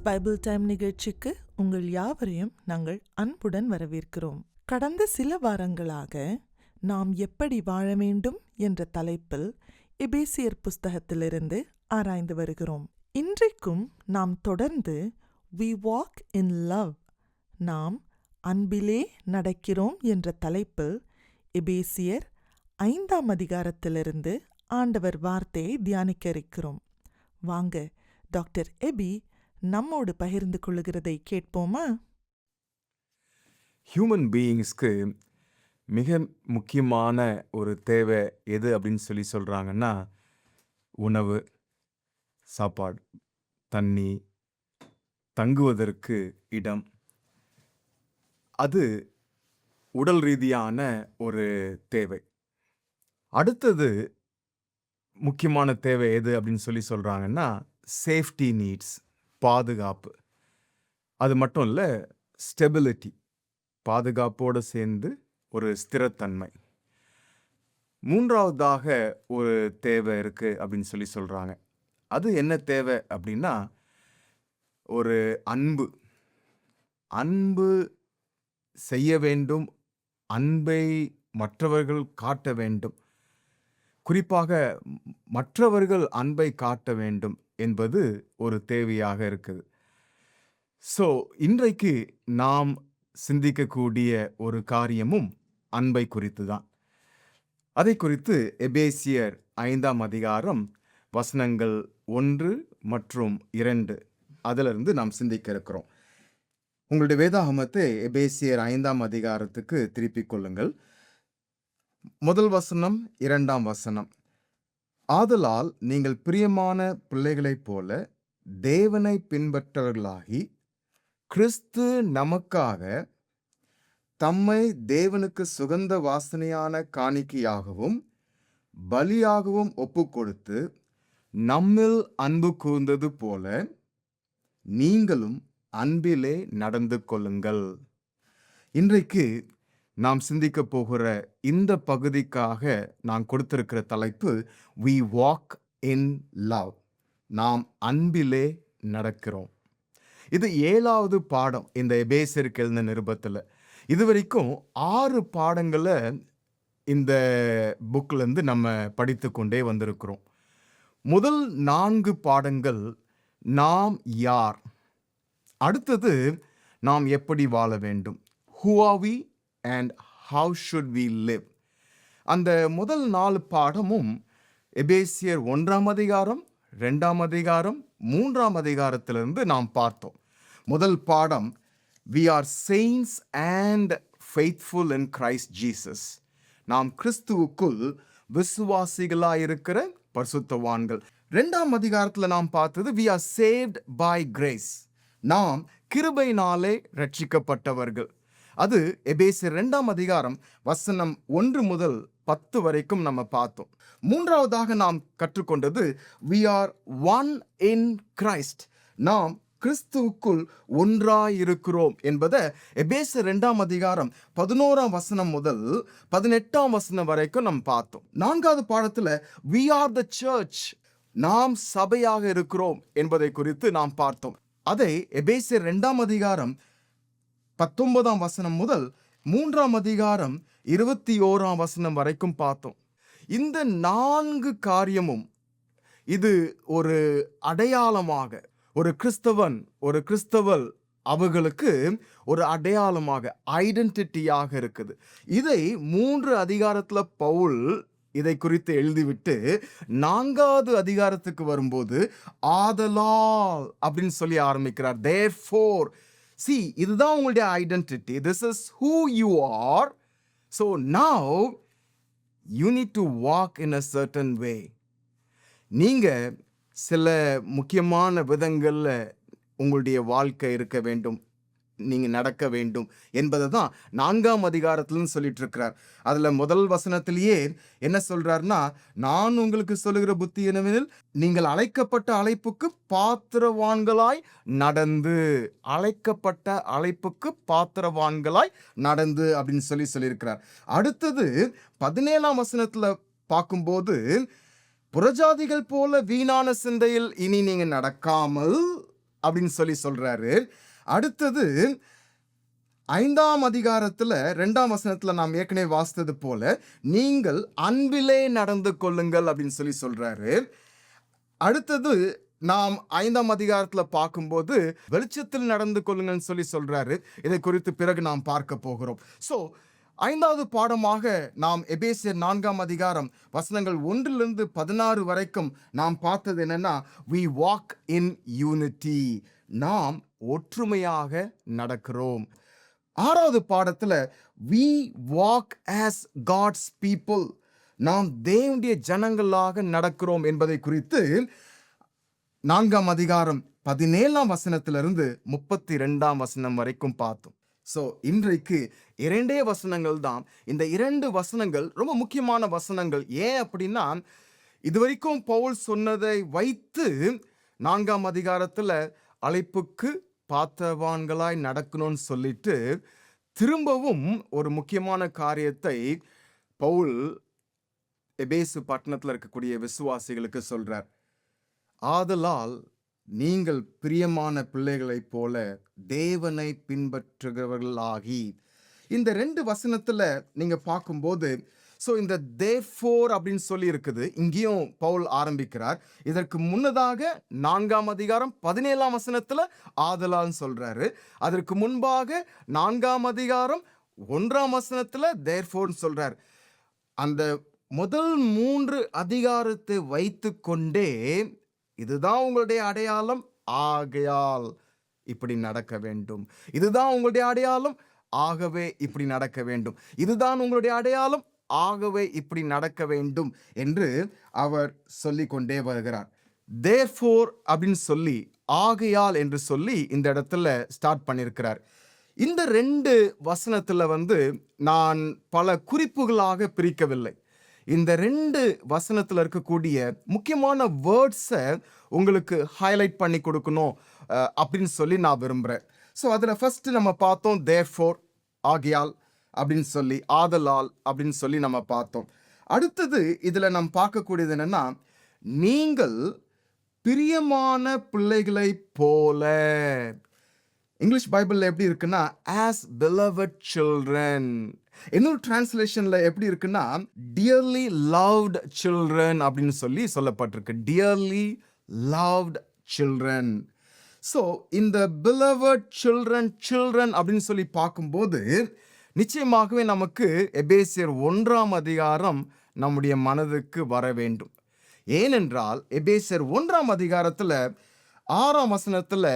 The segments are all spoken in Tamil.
பைபிள் டைம் நிகழ்ச்சிக்கு உங்கள் யாவரையும் நாங்கள் அன்புடன் வரவேற்கிறோம். கடந்த சில வாரங்களாக நாம் எப்படி வாழ வேண்டும் என்ற தலைப்பில் எபேசியர் புஸ்தகத்திலிருந்து ஆராய்ந்து வருகிறோம். இன்றைக்கும் நாம் தொடர்ந்து We Walk in Love, நாம் அன்பிலே நடக்கிறோம் என்ற தலைப்பில் எபேசியர் 5ஆம் அதிகாரத்திலிருந்து ஆண்டவர் வார்த்தையை தியானிக்க இருக்கிறோம். வாங்க டாக்டர் எபி நம்மோடு பகிர்ந்து கொள்ளுகிறதை கேட்போமா? ஹியூமன் பீயிங்ஸ்க்கு மிக முக்கியமான ஒரு தேவை எது அப்படின்னு சொல்கிறாங்கன்னா, உணவு, சாப்பாடு, தண்ணி, தங்குவதற்கு இடம். அது உடல் ரீதியான ஒரு தேவை. அடுத்தது முக்கியமான தேவை எது அப்படின்னு சொல்கிறாங்கன்னா, சேஃப்டி நீட்ஸ், பாதுகாப்பு. அது மட்டும் இல்லை, ஸ்டெபிலிட்டி, பாதுகாப்போடு சேர்ந்து ஒரு ஸ்திரத்தன்மை. மூன்றாவதாக ஒரு தேவை இருக்குது அப்படின்னு சொல்கிறாங்க. அது என்ன தேவை அப்படின்னா, ஒரு அன்பு. அன்பு செய்ய வேண்டும், அன்பை மற்றவர்கள் காட்ட வேண்டும். குறிப்பாக மற்றவர்கள் அன்பை காட்ட வேண்டும் என்பது ஒரு தேவையாக இருக்குது. ஸோ இன்றைக்கு நாம் சிந்திக்கக்கூடிய ஒரு காரியமும் அன்பை குறித்து தான். அதை குறித்து எபேசியர் 5ஆம் அதிகாரம் வசனங்கள் 1 மற்றும் 2 அதிலிருந்து நாம் சிந்திக்க இருக்கிறோம். உங்களுடைய வேதாகமத்தை எபேசியர் 5ஆம் அதிகாரத்துக்கு திருப்பிக் கொள்ளுங்கள். முதல் வசனம், 2ஆம் வசனம். ஆதலால் நீங்கள் பிரியமான பிள்ளைகளைப் போல தேவனை பின்பற்றவர்களாகி, கிறிஸ்து நமக்காக தம்மை தேவனுக்கு சுகந்த வாசனையான காணிக்கையாகவும் பலியாகவும் ஒப்புக்கொடுத்து நம்மில் அன்பு கூர்ந்தது போல நீங்களும் அன்பிலே நடந்து கொள்ளுங்கள். இன்றைக்கு நாம் சிந்திக்க போகிற இந்த பகுதிக்காக நான் கொடுத்திருக்கிற தலைப்பு We Walk in Love, நாம் அன்பிலே நடக்கிறோம். இது 7வது பாடம் இந்த எபேசியருக்கு எழுதின நிருபத்தில். இதுவரைக்கும் 6 பாடங்களை இந்த புக்கிலேருந்து நம்ம படித்து கொண்டே வந்திருக்கிறோம். முதல் 4 பாடங்கள் நாம் யார், அடுத்தது நாம் எப்படி வாழ வேண்டும், Who are we and how should we live. அந்த முதல் 4 பாடமும் எபேசியர் 1ஆம் அதிகாரம், 2ஆம் அதிகாரம், 3ஆம் அதிகாரத்திலிருந்து நாம் பார்த்தோம். முதல் பாடம் We are saints and faithful in Christ Jesus. நாம் கிறிஸ்துவுக்குள் விசுவாசிகளாயிருக்கிற பரிசுத்தவான்கள். 2ஆம் அதிகாரத்தில் நாம் பார்த்தது We are saved by grace. நாம் கிருபையினாலே ரட்சிக்கப்பட்டவர்கள். அது எபேசியர் 2ஆம் அதிகாரம் வசனம் 1 முதல் 10 வரைக்கும் நம்ம பார்த்தோம். மூன்றாவதாக நாம் கற்றுக்கொண்டது We are one in Christ. நாம் கிறிஸ்துவுக்குள் ஒன்றாயிருக்கிறோம் என்பதை எபேசியர் 2ஆம் அதிகாரம் 11ஆம் வசனம் முதல் 18ஆம் வசனம் வரைக்கும் நாம் பார்த்தோம். 4வது பாடத்தில் We are the church, நாம் சபையாக இருக்கிறோம் என்பதை குறித்து நாம் பார்த்தோம். அதை எபேசியர் 2ஆம் அதிகாரம் 19ஆம் வசனம் முதல் 3ஆம் அதிகாரம் 21ஆம் வசனம் வரைக்கும் பார்த்தோம். இந்த 4 காரியமும் இது ஒரு அடையாளமாக, ஒரு கிறிஸ்தவன், ஒரு கிறிஸ்தவள் அவர்களுக்கு ஒரு அடையாளமாக, ஐடென்டிட்டியாக இருக்குது. இதை 3 அதிகாரத்தில் பவுல் இதை குறித்து எழுதிவிட்டு 4வது அதிகாரத்துக்கு வரும்போது ஆதலால் அப்படின்னு சொல்லி ஆரம்பிக்கிறார். Therefore, see, இதுதான் உங்களுடைய identity. This is who you are. So now you need to walk in a certain way. நீங்க சில முக்கியமான விதங்கள்ல உங்களுடைய வாழ்க்கை இருக்க வேண்டும், நீங்க நடக்க வேண்டும் என்பதை தான் 4ஆம் அதிகாரத்திலும் சொல்லிட்டு இருக்கிறார். அதுல முதல் வசனத்திலேயே என்ன சொல்றாருன்னா, நான் உங்களுக்கு சொல்லுகிற புத்தி என்னவெனில் நீங்கள் அழைக்கப்பட்ட அழைப்புக்கு பாத்திரவான்களாய் நடந்து, அழைக்கப்பட்ட அழைப்புக்கு பாத்திரவான்களாய் நடந்து அப்படின்னு சொல்லியிருக்கிறார். அடுத்தது 17ஆம் வசனத்துல பார்க்கும்போது, புறஜாதிகள் போல வீணான சிந்தையில் இனி நீங்க நடக்காமல் அப்படின்னு சொல்லி சொல்றாரு. அடுத்தது 5ஆம் அதிகாரத்துல 2ஆம் வசனத்துல நாம் ஏற்கனவே வாசித்தது போல நீங்கள் அன்பிலே நடந்து கொள்ளுங்கள் அப்படின்னு சொல்லி சொல்றாரு. அடுத்தது நாம் 5ஆம் அதிகாரத்துல பார்க்கும்போது வெளிச்சத்தில் நடந்து கொள்ளுங்கள்னு சொல்லி சொல்றாரு. இதை குறித்து பிறகு நாம் பார்க்க போகிறோம். ஸோ 5வது பாடமாக நாம் எபேசியர் 4ஆம் அதிகாரம் வசனங்கள் 1 - 16 வரைக்கும் நாம் பார்த்தது என்னன்னா, we walk in unity. நாம் ஒற்றுமையாக நடக்கிறோம். 6வது பாடத்துல we walk as God's people. நாம் தேவனுடைய ஜனங்களாக நடக்கிறோம் என்பதை குறித்து 4ஆம் அதிகாரம் 17ஆம் வசனத்திலிருந்து 32ஆம் வசனம் வரைக்கும் பார்த்தோம். ஸோ இன்றைக்கு 2 வசனங்கள் தான். இந்த 2 வசனங்கள் ரொம்ப முக்கியமான வசனங்கள். ஏன் அப்படின்னா, இதுவரைக்கும் பவுல் சொன்னதை வைத்து 4ஆம் அதிகாரத்துல அழைப்புக்கு பாத்திரவான்களாய் நடக்கணும்னு சொல்லிட்டு திரும்பவும் ஒரு முக்கியமான காரியத்தை பவுல் எபேசு பட்டணத்துல இருக்கக்கூடிய விசுவாசிகளுக்கு சொல்றார். ஆதலால் நீங்கள் பிரியமான பிள்ளைகளைப் போல தேவனை பின்பற்றுகிறவர்களாகி. இந்த 2 வசனத்துல நீங்க பார்க்கும்போது, ஸோ இந்த therefore அப்படின்னு சொல்லி இருக்குது. இங்கேயும் பவுல் ஆரம்பிக்கிறார். இதற்கு முன்னதாக 4ஆம் அதிகாரம் 17ஆம் வசனத்துல ஆதலால்னு சொல்றாரு. அதற்கு முன்பாக 4ஆம் அதிகாரம் 1ஆம் வசனத்துல therefore சொல்றார். அந்த முதல் 3 அதிகாரத்தை வைத்து கொண்டே இதுதான் உங்களுடைய அடையாளம், ஆகையால் இப்படி நடக்க வேண்டும். இதுதான் உங்களுடைய அடையாளம், ஆகவே இப்படி நடக்க வேண்டும். இதுதான் உங்களுடைய அடையாளம், ஆகவே இப்படி நடக்க வேண்டும் என்று அவர் சொல்லிக் கொண்டே வருகிறார். therefore அப்படின்னு சொல்லி, ஆகையால் என்று சொல்லி இந்த இடத்துல ஸ்டார்ட் பண்ணியிருக்கிறார். இந்த 2 வசனத்துல நான் பல குறிப்புகளாக பிரிக்கவில்லை. இந்த 2 வசனத்துல இருக்கக்கூடிய முக்கியமான வேர்ட்ஸை உங்களுக்கு ஹைலைட் பண்ணி கொடுக்கணும் அப்படின்னு சொல்லி நான் விரும்புகிறேன். ஸோ அதில் ஃபர்ஸ்ட் நம்ம பார்த்தோம் therefore, ஆகையால் அப்படின்னு சொல்லி, ஆதலால் அப்படின்னு சொல்லி நம்ம பார்த்தோம். அடுத்தது இதில் நம்ம பார்க்கக்கூடியது என்னன்னா, நீங்கள் பிரியமான பிள்ளைகளை போல. இங்கிலீஷ் பைபிளில் எப்படி இருக்குன்னா as beloved children. இன்னொரு டிரான்ஸ்லேஷன்ல எப்படி இருக்குன்னா dearly loved children அப்படின்னு சொல்லி சொல்லப்பட்டிருக்கு. dearly loved children. ஸோ இந்த beloved children அப்படின்னு சொல்லி பார்க்கும்போது நிச்சயமாகவே நமக்கு எபேசியர் 1ஆம் அதிகாரம் நம்முடைய மனதுக்கு வர வேண்டும். ஏனென்றால் எபேசியர் 1ஆம் அதிகாரத்துல 6ஆம் வசனத்துல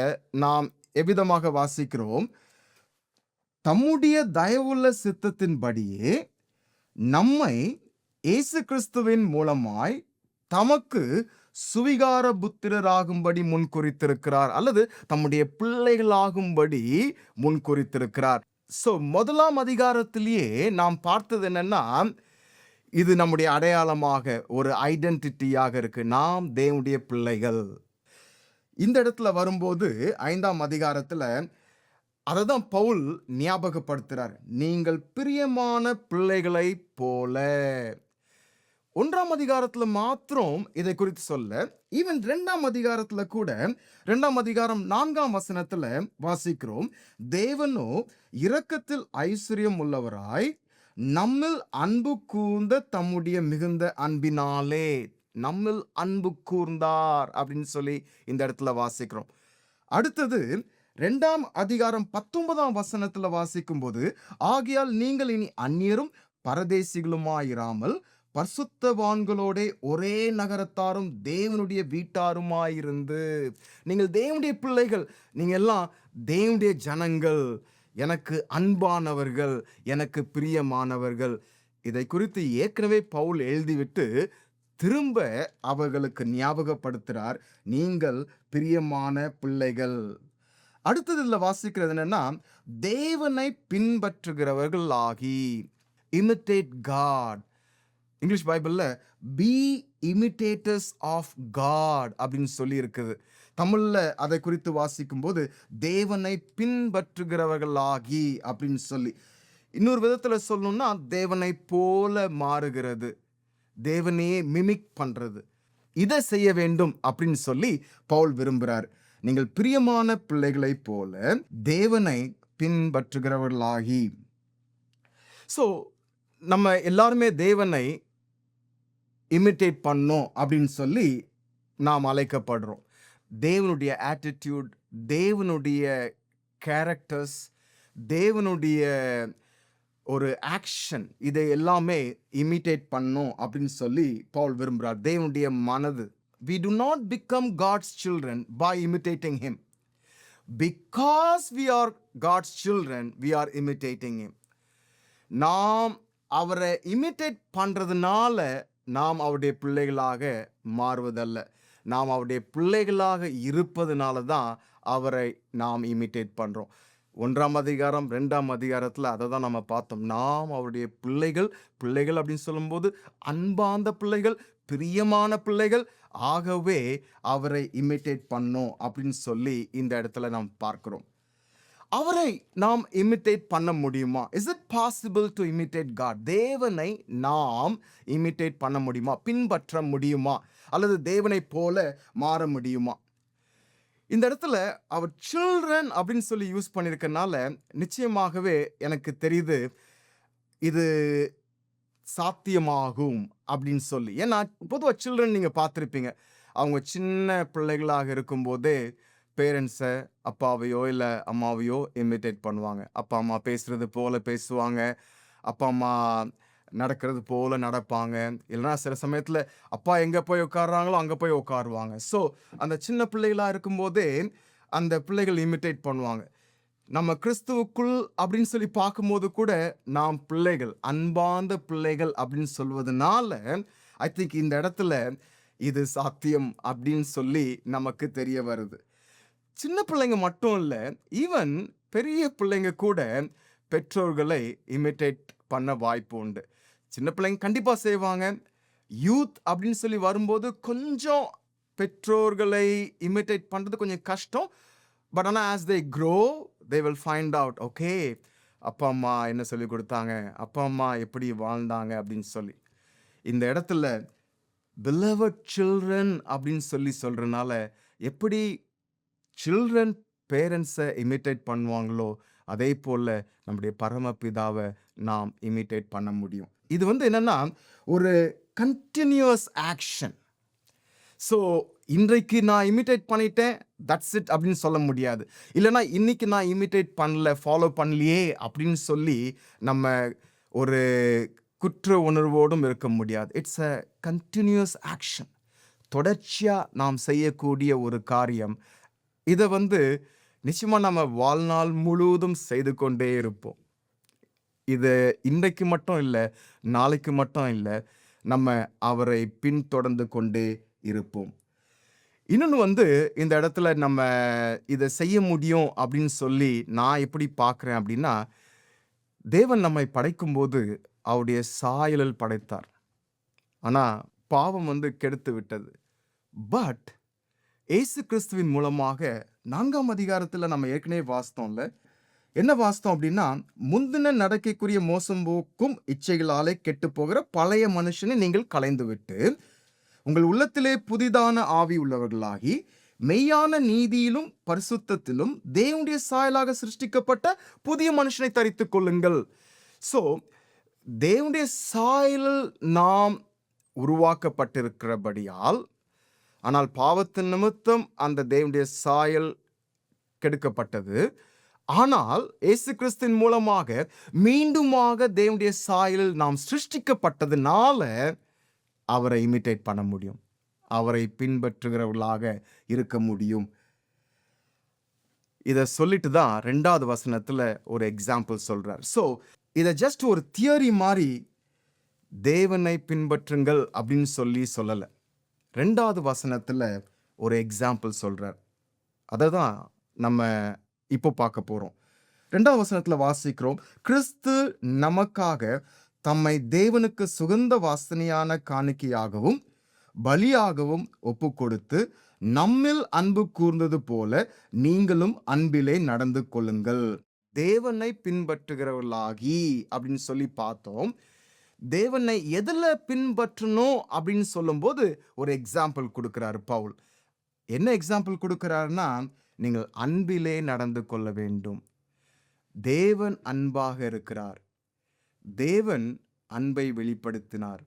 நாம் எவ்விதமாக வாசிக்கிறோம், தம்முடைய தயவுள்ள சித்தத்தின்படியே நம்மை இயேசு கிறிஸ்துவின் மூலமாய் தமக்கு சுவிகார புத்திரராகும்படி முன்குறித்திருக்கிறார், அல்லது தம்முடைய பிள்ளைகளாகும்படி முன்குறித்திருக்கிறார். ஸோ 1ஆம் அதிகாரத்திலேயே நாம் பார்த்தது என்னன்னா, இது நம்முடைய அடையாளமாக ஒரு ஐடென்டிட்டியாக இருக்கு. நாம் தேவனுடைய பிள்ளைகள். இந்த இடத்துல வரும்போது 5ஆம் அதிகாரத்துல அதை தான் பவுல் ஞாபகப்படுத்துறார். நீங்கள் பிரியமான பிள்ளைகளை போல. 1ஆம் அதிகாரத்துல மாத்திரம் இதை குறித்து சொல்ல, ஈவன் 2ஆம் அதிகாரத்துல கூட 2ஆம் அதிகாரம் 4ஆம் வசனத்துல வாசிக்கிறோம், தேவனோ இரக்கத்தில் ஐஸ்வர்யம் உள்ளவராய் நம்மில் அன்பு கூர்ந்த தம்முடைய மிகுந்த அன்பினாலே. நம்மில் அன்பு கூர்ந்தார் அப்படின்னு சொல்லி இந்த இடத்துல வாசிக்கிறோம். அடுத்தது 2ஆம் அதிகாரம் 19ஆம் வசனத்துல வாசிக்கும் போது, ஆகையால் நீங்கள் இனி அந்நியரும் பரதேசிகளுமாயிராமல் பரிசுத்தவான்களோட ஒரே நகரத்தாரும் தேவனுடைய வீட்டாருமாயிருந்து. நீங்கள் தேவனுடைய பிள்ளைகள், நீங்க எல்லாம் தேவனுடைய ஜனங்கள், எனக்கு அன்பானவர்கள், எனக்கு பிரியமானவர்கள். இதை குறித்து ஏற்கனவே பவுல் எழுதிவிட்டு திரும்ப அவர்களுக்கு ஞாபகப்படுத்துறார், நீங்கள் பிரியமான பிள்ளைகள். அடுத்தது இதுல வாசிக்கிறது என்னன்னா, தேவனை பின்பற்றுகிறவர்கள் ஆகி. imitate God. இங்கிலீஷ் பைபிள்ல be imitators of God அப்படின்னு சொல்லி இருக்குது. தமிழ்ல அதை குறித்து வாசிக்கும் போது தேவனை பின்பற்றுகிறவர்களாகி அப்படின்னு சொல்லி. இன்னொரு விதத்துல சொல்லணும்னா தேவனை போல மாறுகிறது, தேவனையே மிமிக் பண்றது. இதை செய்ய வேண்டும் அப்படின்னு சொல்லி பவுல் விரும்புகிறார். நீங்கள் பிரியமான பிள்ளைகளைப் போல தேவனை பின்பற்றுகிறவர்களாகி. ஸோ நம்ம எல்லாருமே தேவனை இமிட்டேட் பண்ணோம் அப்படின்னு சொல்லி நாம் அழைக்கப்படுறோம். தேவனுடைய ஆட்டிடியூட், தேவனுடைய கேரக்டர்ஸ், தேவனுடைய ஒரு ஆக்ஷன், இதை எல்லாமே இமிட்டேட் பண்ணோம் அப்படின்னு சொல்லி பவுல் விரும்புகிறார். தேவனுடைய மனது. We do not become God's children by imitating him. Because we are God's children, we are imitating him. நாம் அவரை இமிட்டேட் பண்ணுறதுனால நாம் அவருடைய பிள்ளைகளாக மாறுவதல்ல. நாம் அவருடைய பிள்ளைகளாக இருப்பதுனால தான் அவரை நாம் இமிட்டேட் பண்ணுறோம். 1ஆம் அதிகாரம் 2ஆம் அதிகாரத்தில் அதை தான் நம்ம பார்த்தோம். நாம் அவருடைய பிள்ளைகள் அப்படின்னு சொல்லும்போது அன்பார்ந்த பிள்ளைகள், பிரியமான பிள்ளைகள். ஆகவே அவரை இமிட்டேட் பண்ணோம் அப்படின்னு சொல்லி இந்த இடத்துல நாம் பார்க்கிறோம். அவரை நாம் இமிட்டேட் பண்ண முடியுமா? Is it possible to imitate God? தேவனை நாம் இமிட்டேட் பண்ண முடியுமா? பின்பற்ற முடியுமா? அல்லது தேவனை போல மாற முடியுமா? இந்த இடத்துல அவர் சில்ட்ரன் அப்படின்னு சொல்லி யூஸ் பண்ணியிருக்கனால நிச்சயமாகவே எனக்கு தெரியுது இது சாத்தியமாகும் அப்படின்னு சொல்லி. ஏன்னா பொதுவாக சில்ட்ரன் நீங்கள் பார்த்துருப்பீங்க, அவங்க சின்ன பிள்ளைகளாக இருக்கும்போதே பேரண்ட்ஸை, அப்பாவையோ இல்லை அம்மாவையோ இமிட்டேட் பண்ணுவாங்க. அப்பா அம்மா பேசுகிறது போல் பேசுவாங்க, அப்பா அம்மா நடக்கிறது போல் நடப்பாங்க. இல்லைனா சில சமயத்தில் அப்பா எங்கே போய் உட்காடுறாங்களோ அங்கே போய் உட்காருவாங்க. ஸோ அந்த சின்ன பிள்ளைகளாக இருக்கும்போதே அந்த பிள்ளைகள் இமிட்டேட் பண்ணுவாங்க. நம்ம கிறிஸ்துவுக்குள் அப்படின்னு சொல்லி பார்க்கும்போது கூட நாம் பிள்ளைகள், அன்பார்ந்த பிள்ளைகள் அப்படின்னு சொல்வதனால ஐ திங்க் இந்த இடத்துல இது சாத்தியம் அப்படின்னு சொல்லி நமக்கு தெரிய வருது. சின்ன பிள்ளைங்க மட்டும் இல்லை, ஈவன் பெரிய பிள்ளைங்க கூட பெற்றோர்களை இமிட்டேட் பண்ண வாய்ப்பு உண்டு. சின்ன பிள்ளைங்க கண்டிப்பாக செய்வாங்க. யூத் அப்படின்னு சொல்லி வரும்போது கொஞ்சம் பெற்றோர்களை இமிட்டேட் பண்ணுறது கொஞ்சம் கஷ்டம். பட் ஆனால் as they grow they will find out, okay அப்பா அம்மா என்ன சொல்லி கொடுத்தாங்க, அப்பா அம்மா எப்படி வாழ்ந்தாங்க அப்படின்னு சொல்லி. இந்த இடத்துல beloved children அப்படின்னு சொல்லி சொல்கிறனால எப்படி சில்ட்ரன் பேரண்ட்ஸை இமிட்டேட் பண்ணுவாங்களோ அதே போல் நம்முடைய பரமபிதாவை நாம் இமிட்டேட் பண்ண முடியும். இது என்னென்னா ஒரு கண்டினியூஸ் ஆக்ஷன். ஸோ இன்றைக்கு நான் இமிட்டேட் பண்ணிட்டேன், தட்ஸ் இட் அப்படின்னு சொல்ல முடியாது. இல்லைனா இன்னைக்கு நான் இமிட்டேட் பண்ணல, ஃபாலோ பண்ணலையே அப்படின்னு சொல்லி நம்ம ஒரு குற்ற உணர்வோடும் இருக்க முடியாது. It's a continuous action. தொடர்ச்சியாக நாம் செய்யக்கூடிய ஒரு காரியம். இதை நிச்சயமாக நம்ம வாழ்நாள் முழுவதும் செய்து கொண்டே இருப்போம். இது இன்றைக்கு மட்டும் இல்லை, நாளைக்கு மட்டும் இல்லை, நம்ம அவரை பின்தொடர்ந்து கொண்டே இருப்போம். இன்னொன்று இந்த இடத்துல நம்ம இதை செய்ய முடியும் அப்படின்னு சொல்லி நான் எப்படி பார்க்குறேன் அப்படின்னா, தேவன் நம்மை படைக்கும்போது அவருடைய சாயலில் படைத்தார். ஆனால் பாவம் கெடுத்து விட்டது. பட் இயேசு கிறிஸ்துவின் மூலமாக 4ஆம் அதிகாரத்தில் நம்ம ஏற்கனவே வாசித்தோம்ல, என்ன வாசித்தோம் அப்படின்னா, முந்தின நடக்கைக்குரிய மோசம் போக்கும் இச்சைகளாலே கெட்டு போகிற பழைய மனுஷனை நீங்கள் களைந்து விட்டு உங்கள் உள்ளத்திலே புதிதான ஆவி உள்ளவர்களாகி மெய்யான நீதியிலும் பரிசுத்தத்திலும் தேவனுடைய சாயலாக சிருஷ்டிக்கப்பட்ட புதிய மனுஷனை தரித்துக் கொள்ளுங்கள். ஸோ தேவனுடைய சாயலில் நாம் உருவாக்கப்பட்டிருக்கிறபடியால், ஆனால் பாவத்தின் நிமித்தம் அந்த தேவனுடைய சாயல் கெடுக்கப்பட்டது. ஆனால் இயேசு கிறிஸ்துவின் மூலமாக மீண்டுமாக தேவனுடைய சாயலில் நாம் சிருஷ்டிக்கப்பட்டதுனால அவரை இமிட்டேட் பண்ண முடியும், அவரை பின்பற்றுகிறவர்களாக இருக்க முடியும். இதை சொல்லிட்டு தான் 2வது வசனத்தில் ஒரு எக்ஸாம்பிள் சொல்றார். ஸோ இதை ஜஸ்ட் ஒரு தியரி மாதிரி தேவனை பின்பற்றுங்கள் அப்படின்னு சொல்லலை. 2வது வசனத்தில் ஒரு எக்ஸாம்பிள் சொல்றார். அதை தான் நம்ம இப்போ பார்க்க போகிறோம். 2வது வசனத்தில் வாசிக்கிறோம், கிறிஸ்து நமக்காக தம்மை தேவனுக்கு சுகந்த வாசனையான காணிக்கையாகவும் பலியாகவும் ஒப்பு கொடுத்து நம்மில் அன்பு கூர்ந்தது போல நீங்களும் அன்பிலே நடந்து கொள்ளுங்கள். தேவனை பின்பற்றுகிறவர்களாகி அப்படின்னு சொல்லி பார்த்தோம். தேவனை எதில் பின்பற்றணும் அப்படின்னு சொல்லும்போது ஒரு எக்ஸாம்பிள் கொடுக்கிறாரு பவுல். என்ன எக்ஸாம்பிள் கொடுக்கிறாருன்னா, நீங்கள் அன்பிலே நடந்து கொள்ள வேண்டும். தேவன் அன்பாக இருக்கிறார். தேவன் அன்பை வெளிப்படுத்தினார்.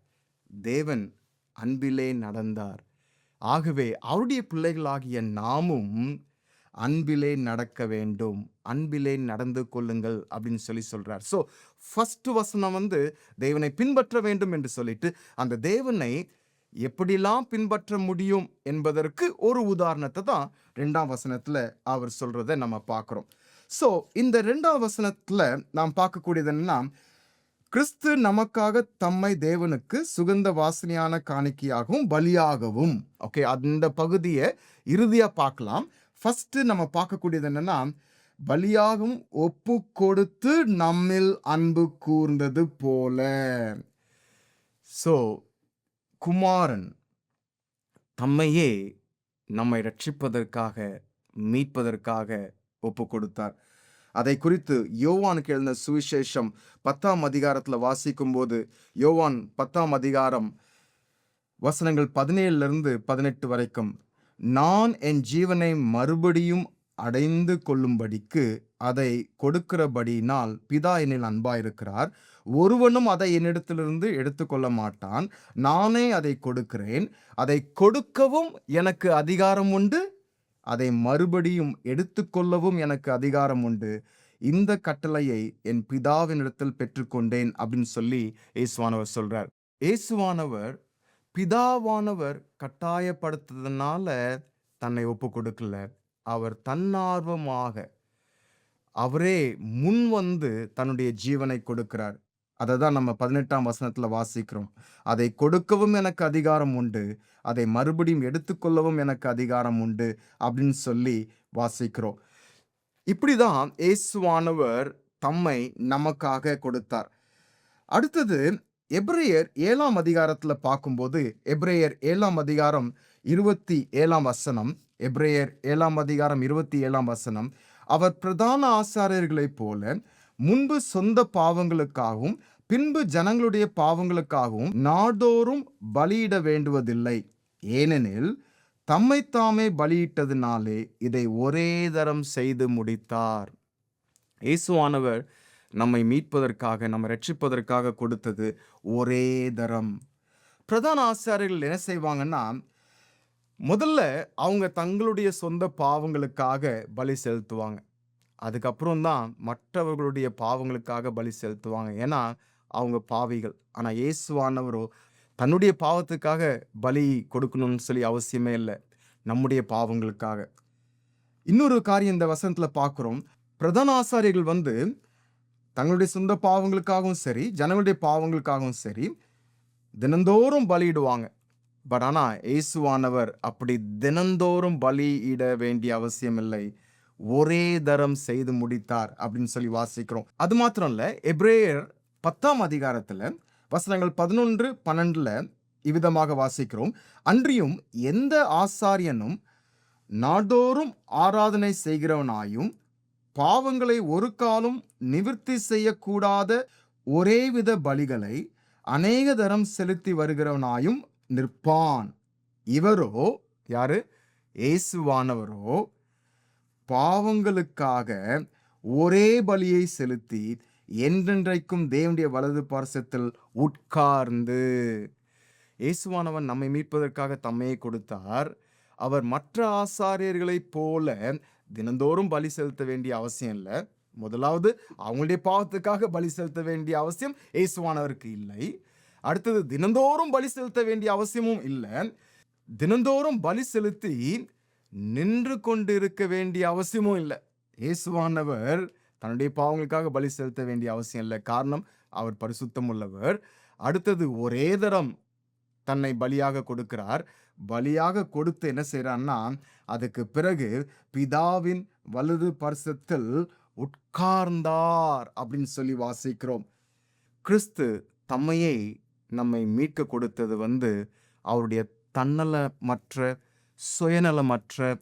தேவன் அன்பிலே நடந்தார். ஆகவே அவருடைய பிள்ளைகளாகிய நாமும் அன்பிலே நடக்க வேண்டும், அன்பிலே நடந்து கொள்ளுங்கள் அப்படின்னு சொல்றார். ஸோ ஃபர்ஸ்ட் வசனம் தேவனை பின்பற்ற வேண்டும் என்று சொல்லிட்டு, அந்த தேவனை எப்படிலாம் பின்பற்ற முடியும் என்பதற்கு ஒரு உதாரணத்தை தான் 2ஆம் வசனத்துல அவர் சொல்றதை நம்ம பார்க்கிறோம். ஸோ இந்த 2ஆம் வசனத்துல நாம் பார்க்கக்கூடியது என்னன்னா, கிறிஸ்து நமக்காக தம்மை தேவனுக்கு சுகந்த வாசனையான காணிக்கையாகவும் பலியாகவும், ஓகே, அந்த பகுதியை இறுதியா பார்க்கலாம். ஃபர்ஸ்ட் நம்ம பார்க்கக்கூடியது என்னன்னா, பலியாகவும் ஒப்பு கொடுத்து நம்மில் அன்பு கூர்ந்தது போல. ஸோ குமாரன் தம்மையே நம்மை ரட்சிப்பதற்காக, மீட்பதற்காக ஒப்பு கொடுத்தார். அதை குறித்து யோவானுக்கு எழுதின சுவிசேஷம் 10ஆம் அதிகாரத்துல வாசிக்கும் போது, யோவான் 10ஆம் அதிகாரம் வசனங்கள் 17-18 வரைக்கும், நான் என் ஜீவனை மறுபடியும் அடைந்து கொள்ளும்படிக்கு அதை கொடுக்கிறபடியினால் பிதா என்னில் அன்பாயிருக்கிறார். ஒருவனும் அதை என்னிடத்திலிருந்து எடுத்துக்கொள்ள மாட்டான். நானே அதை கொடுக்கிறேன். அதை கொடுக்கவும் எனக்கு அதிகாரம் உண்டு, அதை மறுபடியும் எடுத்துக்கொள்ளவும் எனக்கு அதிகாரம் உண்டு. இந்த கட்டளையை என் பிதாவினிடத்தில் பெற்றுக்கொண்டேன் அப்படின்னு சொல்லி இயேசுவானவர் சொல்றார். இயேசுவானவர் பிதாவானவர் கட்டாயப்படுத்துறதுனால தன்னை ஒப்பு கொடுக்கல. அவர் தன்னார்வமாக, அவரே முன் தன்னுடைய ஜீவனை கொடுக்கிறார். அதை தான் நம்ம 18ஆம் வசனத்துல வாசிக்கிறோம். அதை கொடுக்கவும் எனக்கு அதிகாரம் உண்டு, அதை மறுபடியும் எடுத்துக்கொள்ளவும் எனக்கு அதிகாரம் உண்டு அப்படின்னு சொல்லி வாசிக்கிறோம். இப்படிதான் இயேசுவானவர் தம்மை நமக்காக கொடுத்தார். அடுத்தது எபிரேயர் 7ஆம் அதிகாரத்துல பார்க்கும்போது, எபிரேயர் 7ஆம் அதிகாரம் 27ஆம் வசனம், எபிரேயர் 7ஆம் அதிகாரம் 27ஆம் வசனம், அவர் பிரதான ஆசாரியர்களைப் போல முன்பு சொந்த பாவங்களுக்காகவும் பின்பு ஜனங்களுடைய பாவங்களுக்காகவும் நாடோறும் பலியிட வேண்டுவதில்லை. ஏனெனில் தம்மைத்தாமே பலியிட்டதினாலே இதை ஒரே தரம் செய்து முடித்தார். இயேசுவானவர் நம்மை மீட்பதற்காக, நம்மை ரட்சிப்பதற்காக கொடுத்தது ஒரே தரம். பிரதான ஆசாரியர்கள் என்ன செய்வாங்கன்னா, முதல்ல அவங்க தங்களுடைய சொந்த பாவங்களுக்காக பலி செலுத்துவாங்க. அதுக்கப்புறம் தான் மற்றவர்களுடைய பாவங்களுக்காக பலி செலுத்துவாங்க. ஏன்னா அவங்க பாவிகள். ஆனால் இயேசுவானவரோ தன்னுடைய பாவத்துக்காக பலி கொடுக்கணும்னு சொல்லி அவசியமே இல்லை, நம்முடைய பாவங்களுக்காக. இன்னொரு காரியம் இந்த வசனத்துல பார்க்குறோம். பிரதான ஆசாரியர்கள் தங்களுடைய சொந்த பாவங்களுக்காகவும் சரி, ஜனங்களுடைய பாவங்களுக்காகவும் சரி, தினந்தோறும் பலியிடுவாங்க. பட் ஆனால் இயேசுவானவர் அப்படி தினந்தோறும் பலியிட வேண்டிய அவசியம் இல்லை, ஒரே தரம் செய்து முடித்தார் அப்படின்னு சொல்லி வாசிக்கிறோம். அது மாத்திரம் இல்ல, எபிரேயர் 10ஆம் அதிகாரத்துல வசனங்கள் 11-12 இவ்விதமாக வாசிக்கிறோம். அன்றியும் எந்த ஆசாரியனும் நாடோறும் ஆராதனை செய்கிறவனாயும் பாவங்களை ஒரு காலம் நிவிர்த்தி செய்யக்கூடாத ஒரேவித பலிகளை அநேக தரம் செலுத்தி வருகிறவனாயும் நிற்பான். இவரோ, யாரு? இயேசுவானவரோ பாவங்களுக்காக ஒரே பலியை செலுத்தி என்றென்றைக்கும் தேவனுடைய வலது பார்சத்தில் உட்கார்ந்து. இயேசுவானவன் நம்மை மீட்பதற்காக தம்மையை கொடுத்தார். அவர் மற்ற ஆசாரியர்களைப் போல தினந்தோறும் பலி செலுத்த வேண்டிய அவசியம் இல்லை. முதலாவது அவங்களுடைய பாவத்துக்காக பலி செலுத்த வேண்டிய அவசியம் இயேசுவானவருக்கு இல்லை. அடுத்தது தினந்தோறும் பலி செலுத்த வேண்டிய அவசியமும் இல்லை. தினந்தோறும் பலி செலுத்தி நின்று கொண்டு இருக்க வேண்டிய அவசியமும் இல்லை. இயேசுவானவர் தன்னுடைய பாவங்களுக்காக பலி செலுத்த வேண்டிய அவசியம் இல்லை. காரணம், அவர் பரிசுத்தம் உள்ளவர். அடுத்தது ஒரே தரம் தன்னை பலியாக கொடுக்கிறார். பலியாக கொடுத்து என்ன செய்யறான்னா, அதுக்கு பிறகு பிதாவின் வலது பார்சத்தில் உட்கார்ந்தார் அப்படின்னு சொல்லி வாசிக்கிறோம். கிறிஸ்து தம்மையே நம்மை மீட்க கொடுத்தது அவருடைய தன்னலமற்ற, சுயநலமற்ற,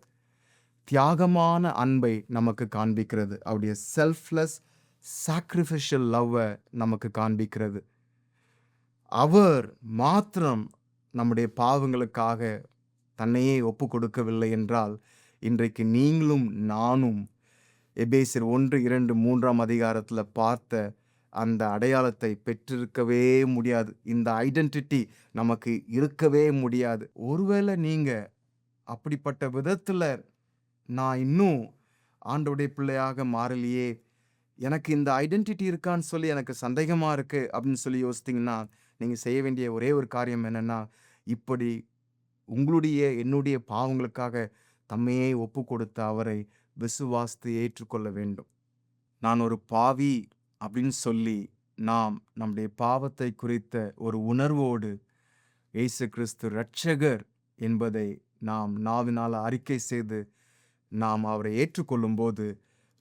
தியாகமான அன்பை நமக்கு காண்பிக்கிறது. அவருடைய செல்ஃப்லெஸ் சாக்ரிஃபிஷியல் லவ்வை நமக்கு காண்பிக்கிறது. அவர் மாத்திரம் நம்முடைய பாவங்களுக்காக தன்னையே ஒப்பு கொடுக்கவில்லை என்றால் இன்றைக்கு நீங்களும் நானும் எபேசியர் 1-2-3 அதிகாரத்தில் பார்த்த அந்த அடையாளத்தை பெற்றிருக்கவே முடியாது. இந்த ஐடென்டிட்டி நமக்கு இருக்கவே முடியாது. ஒருவேளை நீங்க அப்படிப்பட்ட விதத்துல நான் இன்னும் ஆண்டவருடைய பிள்ளையாக மாறலையே, எனக்கு இந்த ஐடென்டிட்டி இருக்கான்னு சொல்லி எனக்கு சந்தேகமா இருக்கு அப்படின்னு சொல்லி யோசித்தீங்கன்னா, நீங்க செய்ய வேண்டிய ஒரே ஒரு காரியம் என்னன்னா, இப்படி உங்களுடைய என்னுடைய பாவங்களுக்காக தம்மையே ஒப்பு கொடுத்த அவரை விசுவாசித்து ஏற்றுக்கொள்ள வேண்டும். நான் ஒரு பாவி அப்படின்னு சொல்லி நாம் நம்முடைய பாவத்தை குறித்த ஒரு உணர்வோடு இயேசு கிறிஸ்து இரட்சகர் என்பதை நாம் நாவினால் அறிக்கை செய்து நாம் அவரை ஏற்றுக்கொள்ளும்போது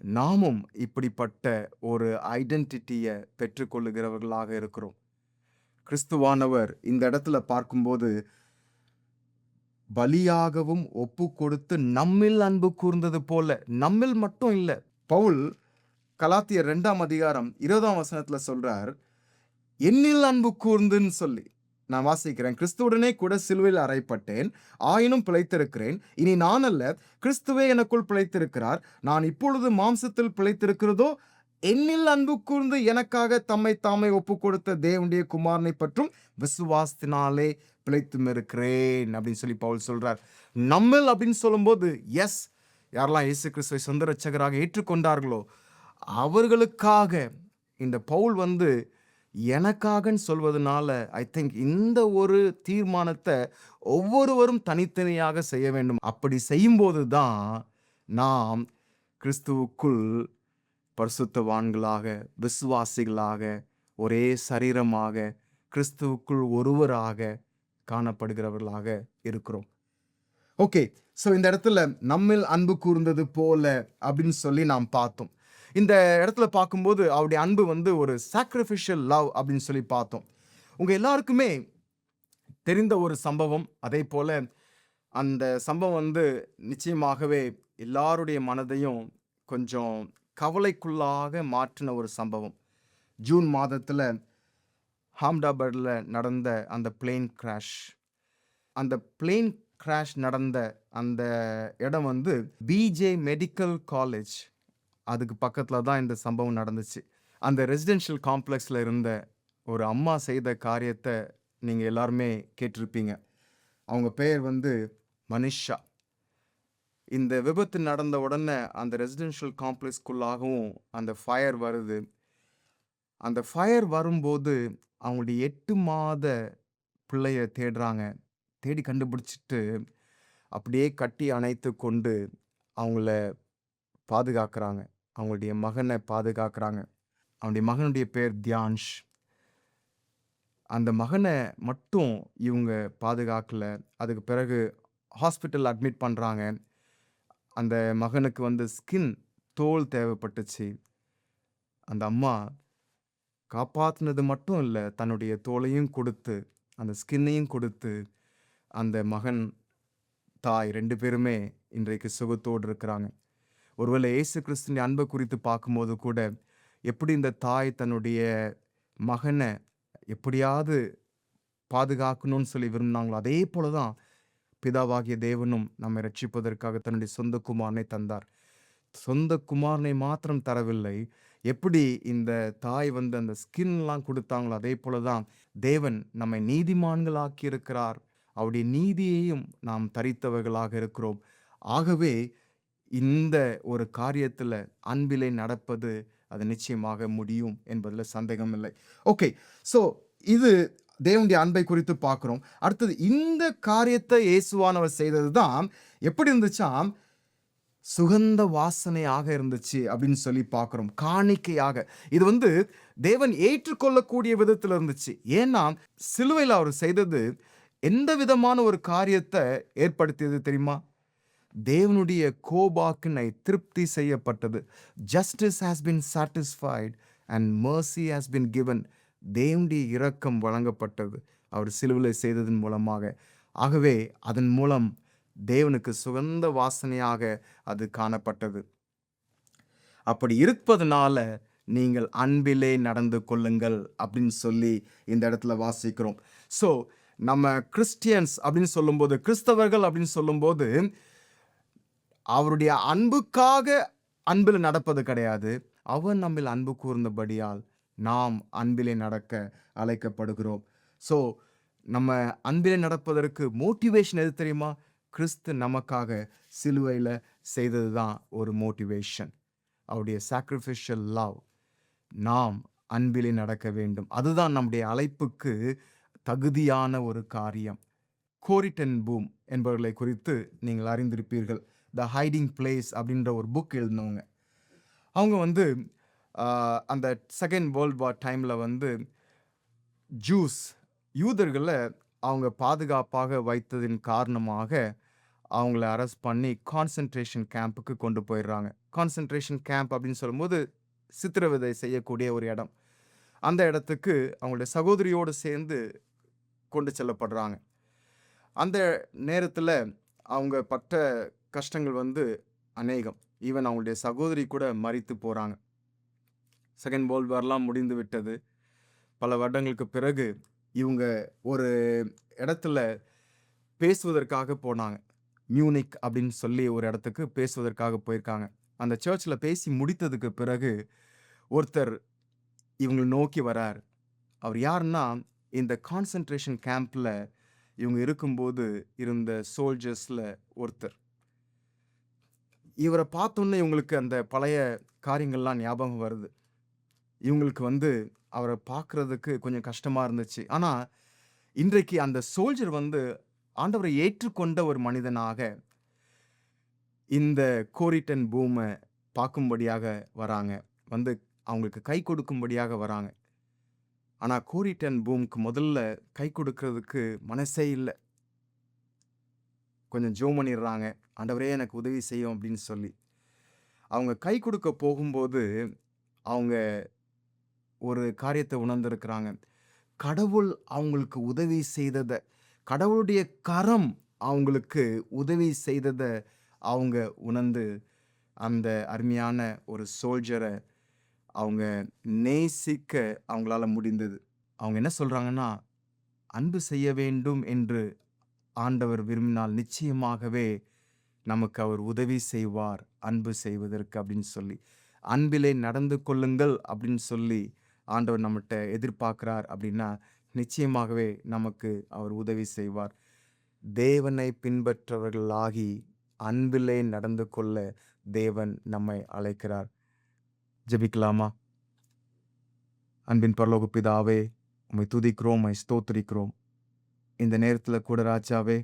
நாமும் இப்படிப்பட்ட ஒரு ஐடென்டிட்டியை பெற்றுக்கொள்ளுகிறவர்களாக இருக்கிறோம். கிறிஸ்துவானவர் இந்த இடத்துல பார்க்கும்போது பலியாகவும் ஒப்பு கொடுத்து நம்மில் அன்பு கூர்ந்தது போல, நம்மில் மட்டும் இல்லை. பவுல் கலாத்தியர் 2 அதிகாரம் 20 சொல்றார், என்னில் அன்பு கூர்ந்துன்னு சொல்லி. நான் வாசிக்கிறேன். கிறிஸ்துவுடனே கூட சிலுவையில் அறையப்பட்டேன், ஆயினும் பிழைத்திருக்கிறேன். இனி நான் அல்ல, கிறிஸ்துவே எனக்குள் பிழைத்திருக்கிறார். நான் இப்பொழுது மாம்சத்தில் பிழைத்திருக்கிறதோ என்னில் அன்பு கூர்ந்து எனக்காக தம்மை தாமே ஒப்பு கொடுத்த தேவனுடைய குமாரனை பற்றும் விசுவாசத்தினாலே பிழைத்தும் இருக்கிறேன் அப்படின்னு சொல்லி பவுல் சொல்றார். நம்மில் அப்படின்னு சொல்லும்போது எஸ், யாரெல்லாம் இயேசு கிறிஸ்துவை சொந்த இரட்சகராக ஏற்றுக்கொண்டார்களோ அவர்களுக்காக இந்த பவுல் எனக்காகன்னு சொல்வதனால ஐ திங்க் இந்த ஒரு தீர்மானத்தை ஒவ்வொருவரும் தனித்தனியாக செய்ய வேண்டும். அப்படி செய்யும்போது தான் நாம் கிறிஸ்துவுக்குள் பரிசுத்தவான்களாக, விசுவாசிகளாக, ஒரே சரீரமாக, கிறிஸ்துவுக்குள் ஒருவராக காணப்படுகிறவர்களாக இருக்கிறோம். ஓகே, ஸோ இந்த இடத்துல நம்மில் அன்பு கூர்ந்தது போல அப்படின்னு சொல்லி நாம் பார்த்தோம். இந்த இடத்துல பார்க்கும்போது அவருடைய அன்பு ஒரு சாக்ரிஃபிஷியல் லவ் அப்படின்னு சொல்லி பார்த்தோம். உங்க எல்லாருக்குமே தெரிந்த ஒரு சம்பவம். அதே போல அந்த சம்பவம் நிச்சயமாகவே எல்லாருடைய மனதையும் கொஞ்சம் கவலைக்குள்ளாக மாற்றின ஒரு சம்பவம். ஜூன் மாதத்துல அஹமதாபாத்ல நடந்த அந்த பிளேன் கிராஷ். அந்த பிளேன் கிராஷ் நடந்த அந்த இடம் பிஜே மெடிக்கல் காலேஜ், அதுக்கு பக்கத்தில் தான் இந்த சம்பவம் நடந்துச்சு. அந்த ரெசிடென்ஷியல் காம்ப்ளெக்ஸில் இருந்த ஒரு அம்மா செய்த காரியத்தை நீங்கள் எல்லாருமே கேட்டிருப்பீங்க. அவங்க பெயர் மனிஷா. இந்த விபத்து நடந்த உடனே அந்த ரெசிடென்ஷியல் காம்ப்ளெக்ஸ்க்குள்ளாகவும் அந்த ஃபயர் வருது. அந்த ஃபயர் வரும்போது அவங்களுடைய 8 மாத பிள்ளைய தேடுறாங்க. தேடி கண்டுபிடிச்சிட்டு அப்படியே கட்டி அணைத்து கொண்டு அவங்கள பாதுகாக்கிறாங்க. அவங்களுடைய மகனை பாதுகாக்கிறாங்க. அவனுடைய மகனுடைய பேர் தியான்ஷ். அந்த மகனை மட்டும் இவங்க பாதுகாக்கல. அதுக்கு பிறகு ஹாஸ்பிட்டல் அட்மிட் பண்ணுறாங்க. அந்த மகனுக்கு ஸ்கின், தோல் தேவைப்பட்டுச்சு. அந்த அம்மா காப்பாற்றினது மட்டும் இல்லை, தன்னுடைய தோலையும் கொடுத்து அந்த ஸ்கின்னையும் கொடுத்து அந்த மகன், தாய் 2 பேருமே இன்றைக்கு சுகத்தோடு இருக்கிறாங்க. ஒருவேளை இயேசு கிறிஸ்துவின் அன்பை குறித்து பார்க்கும்போது கூட எப்படி இந்த தாய் தன்னுடைய மகனை எப்படியாவது பாதுகாக்கணும்னு சொல்லி விரும்பினாங்களோ அதே போல தான் பிதாவாகிய தேவனும் நம்மை ரட்சிப்பதற்காக தன்னுடைய சொந்த குமாரனை தந்தார். சொந்த குமாரனை மாத்திரம் தரவில்லை, எப்படி இந்த தாய் அந்த ஸ்கின்லாம் கொடுத்தாங்களோ அதே போல தான் தேவன் நம்மை நீதிமான்களாக்கி இருக்கிறார். அவருடைய நீதியையும் நாம் தரித்தவர்களாக இருக்கிறோம். ஆகவே இந்த ஒரு காரியத்தில் அன்பிலே நடப்பது அது நிச்சயமாக முடியும் என்பதில் சந்தேகம் இல்லை. ஓகே, ஸோ இது தேவனுடைய அன்பை குறித்து பார்க்குறோம். அடுத்தது இந்த காரியத்தை இயேசுவானவர் செய்தது தான் எப்படி இருந்துச்சாம், சுகந்த வாசனையாக இருந்துச்சு அப்படின்னு சொல்லி பார்க்குறோம். காணிக்கையாக இது தேவன் ஏற்றுக்கொள்ளக்கூடிய விதத்தில் இருந்துச்சு. ஏன்னா சிலுவையில் அவர் செய்தது எந்த விதமான ஒரு காரியத்தை ஏற்படுத்தியது தெரியுமா? தேவனுடைய கோபாக்கினை திருப்தி செய்யப்பட்டது. Justice has been satisfied and mercy has been given. தேவனுடைய இரக்கம் வழங்கப்பட்டது அவர் சிலுவையில் செய்ததன் மூலமாக. ஆகவே அதன் மூலம் தேவனுக்கு சுகந்த வாசனையாக அது காணப்பட்டது. அப்படி இருப்பதனால நீங்கள் அன்பிலே நடந்து கொள்ளுங்கள் அப்படின்னு சொல்லி இந்த இடத்துல வாசிக்கிறோம். ஸோ நம்ம கிறிஸ்டியன்ஸ் அப்படின்னு சொல்லும்போது, கிறிஸ்தவர்கள் அப்படின்னு சொல்லும்போது, அவருடைய அன்புக்காக அன்பில் நடப்பது கிடையாது. அவர் நம்மில் அன்பு கூர்ந்தபடியால் நாம் அன்பிலே நடக்க அழைக்கப்படுகிறோம். ஸோ நம்ம அன்பிலே நடப்பதற்கு மோட்டிவேஷன் எது தெரியுமா? கிறிஸ்து நமக்காக சிலுவையில் செய்தது தான் ஒரு மோட்டிவேஷன். அவருடைய சாக்ரிஃபிஷியல் லவ். நாம் அன்பிலே நடக்க வேண்டும். அதுதான் நம்முடைய அழைப்புக்கு தகுதியான ஒரு காரியம். கோரி டென் பூம் என்பவர்களை குறித்து நீங்கள் அறிந்திருப்பீர்கள். த ஹைடிங் பிளேஸ் அப்படின்ற ஒரு புக் எழுதினவங்க. அவங்க அந்த செகண்ட் வேர்ல்ட் வார் டைமில் யூதர்களை அவங்க பாதுகாப்பாக வைத்ததின் காரணமாக அவங்கள அரெஸ்ட் பண்ணி கான்சன்ட்ரேஷன் கேம்புக்கு கொண்டு போயிடுறாங்க. கான்சன்ட்ரேஷன் கேம்ப் அப்படின்னு சொல்லும்போது சித்திரவதை செய்யக்கூடிய ஒரு இடம். அந்த இடத்துக்கு அவங்களுடைய சகோதரியோடு சேர்ந்து கொண்டு செல்லப்படுறாங்க. அந்த நேரத்தில் அவங்க பட்ட கஷ்டங்கள் அநேகம். ஈவன் அவங்களுடைய சகோதரி கூட மரித்து போகிறாங்க. செகண்ட் வேர்ல்ட் வார்லாம் முடிந்து விட்டது. பல வருடங்களுக்கு பிறகு இவங்க ஒரு இடத்துல பேசுவதற்காக போனாங்க. மியூனிக் அப்படின்னு சொல்லி ஒரு இடத்துக்கு பேசுவதற்காக போயிருக்காங்க. அந்த சர்ச்சில் பேசி முடித்ததுக்கு பிறகு ஒருத்தர் இவங்களை நோக்கி வரார். அவர் யாருன்னா, இந்த கான்சன்ட்ரேஷன் கேம்பில் இவங்க இருக்கும்போது இருந்த சோல்ஜர்ஸில் ஒருத்தர். இவரை பார்த்தோன்னே இவங்களுக்கு அந்த பழைய காரியங்கள்லாம் ஞாபகம் வருது. இவங்களுக்கு அவரை பார்க்குறதுக்கு கொஞ்சம் கஷ்டமாக இருந்துச்சு. ஆனால் இன்றைக்கு அந்த சோல்ஜர் ஆண்டவரை ஏற்றுக்கொண்ட ஒரு மனிதனாக இந்த கோரி டென் பூமை பார்க்கும்படியாக வராங்க. அவங்களுக்கு கை கொடுக்கும்படியாக வராங்க. ஆனால் கோரி டென் பூமுக்கு முதல்ல கை கொடுக்கறதுக்கு மனசே இல்லை. கொஞ்சம் ஜெபம் பண்ணிடுறாங்க, ஆண்டவரே எனக்கு உதவி செய்யும் அப்படின்னு சொல்லி. அவங்க கை கொடுக்க போகும்போது அவங்க ஒரு காரியத்தை உணர்ந்திருக்கிறாங்க. கடவுள் அவங்களுக்கு உதவி செய்ததை, கடவுளுடைய கரம் அவங்களுக்கு உதவி செய்ததை அவங்க உணர்ந்து அந்த அருமையான ஒரு சோல்ஜரை அவங்க நேசிக்க அவங்களால முடிந்தது. அவங்க என்ன சொல்கிறாங்கன்னா, அன்பு செய்ய வேண்டும் என்று ஆண்டவர் விரும்பினால் நிச்சயமாகவே நமக்கு அவர் உதவி செய்வார் அன்பு செய்வதற்கு அப்படின்னு சொல்லி. அன்பிலே நடந்து கொள்ளுங்கள் அப்படின்னு சொல்லி ஆண்டவர் நம்மகிட்ட எதிர்பார்க்கிறார் அப்படின்னா நிச்சயமாகவே நமக்கு அவர் உதவி செய்வார். தேவனை பின்பற்றவர்களாகி அன்பிலே நடந்து கொள்ள தேவன் நம்மை அழைக்கிறார். ஜெபிக்கலாமா? அன்பின் பரலோக பிதாவே, உம்மை துதிக்கிறோம், உம்மை ஸ்தோத்திரிக்கிறோம். இந்த நேரத்தில் கூட ராஜாவே,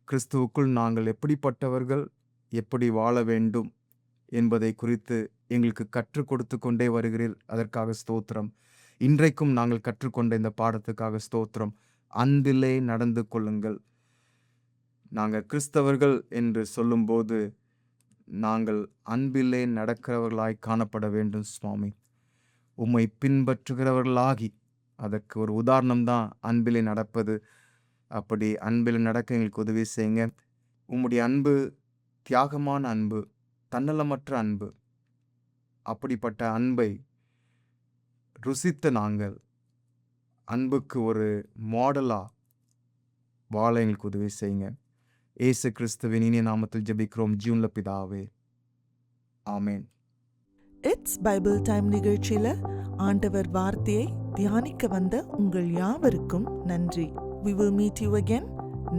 கிறிஸ்துவுக்குள் நாங்கள் எப்படிப்பட்டவர்கள், எப்படி வாழ வேண்டும் என்பதை குறித்து எங்களுக்கு கற்றுக் கொடுத்து கொண்டே வருகிறீர். அதற்காக ஸ்தோத்திரம். இன்றைக்கும் நாங்கள் கற்றுக்கொண்ட இந்த பாடத்துக்காக ஸ்தோத்திரம். அன்பிலே நடந்து கொள்ளுங்கள். நாங்கள் கிறிஸ்தவர்கள் என்று சொல்லும்போது நாங்கள் அன்பிலே நடக்கிறவர்களாய் காணப்பட வேண்டும் சுவாமி. உம்மை பின்பற்றுகிறவர்களாகி, அதற்கு ஒரு உதாரணம்தான் அன்பிலே நடப்பது. அப்படி அன்பில் நடக்க எங்களுக்கு உதவி செய்யுங்க. உம்முடைய அன்பு தியாகமான அன்பு, தன்னலமற்ற அன்பு. அப்படிப்பட்ட அன்பை ருசித்த நாங்கள் அன்புக்கு ஒரு மாடலா வாழ எங்களுக்கு உதவி செய்யுங்க. இயேசு கிறிஸ்துவின் இனிய நாமத்தில் ஜெபிக்கிறோம் ஜீவனுள்ள பிதாவே, ஆமேன். இட்ஸ் பைபிள் டைம் நிகழ்ச்சியில ஆண்டவர் வார்த்தையை தியானிக்க வந்த உங்கள் யாவருக்கும் நன்றி. We will meet you again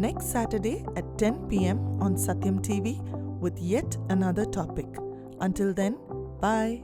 next Saturday at 10 p.m. on Satyam TV with yet another topic. Until then, bye.